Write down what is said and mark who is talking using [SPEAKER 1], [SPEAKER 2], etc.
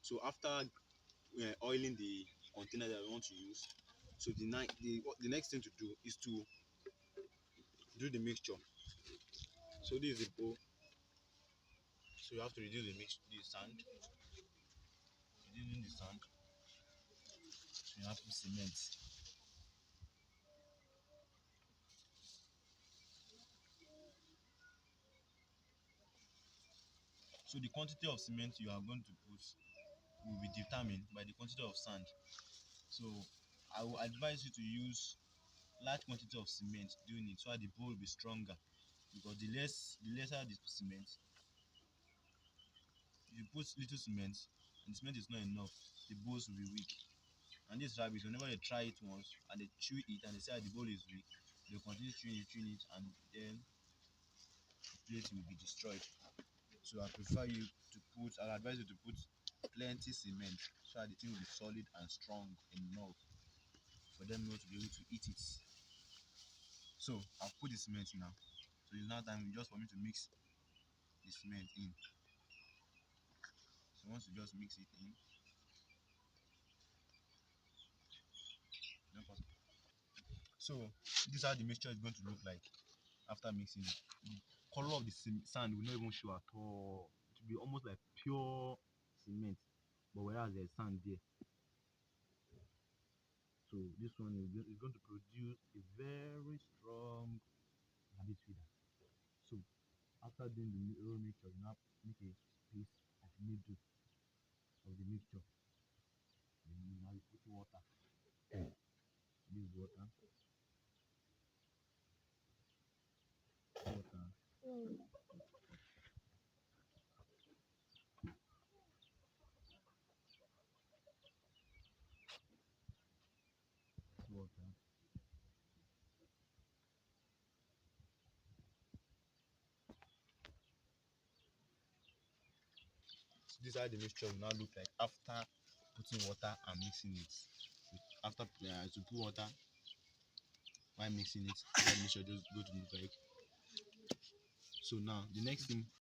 [SPEAKER 1] So after oiling the container that we want to use, so the next thing to do is to do the mixture. So this is the bowl. So you have to reduce the sand. Reducing the sand. So you have to cement. So the quantity of cement you are going to put will be determined by the quantity of sand. So I will advise you to use large quantity of cement doing it so that the bowl will be stronger, because the lesser the cement, if you put little cement and the cement is not enough, the bowls will be weak. And this rabbit, whenever they try it once and they chew it and they say that the bowl is weak, they'll continue chewing it, and then the plate will be destroyed. So I'll advise you to put plenty cement so that the thing will be solid and strong enough for them not to be able to eat it. So I'll put the cement now. So it's now time just for me to mix the cement in. So once you just mix it in, don't pause. So this is how the mixture is going to look like after mixing it. The color of the sand will not even show at all. It will be almost like pure cement, but whereas there's sand there. So this one is going to produce a very strong rabbit feeder. So after doing the raw mixture, you now make a piece of middle of the mixture. Then you now put water. This water, water, water. So this is how the mixture will now look like after putting water and mixing it. After to put water while mixing it, the mixture just go to look like. So now the next thing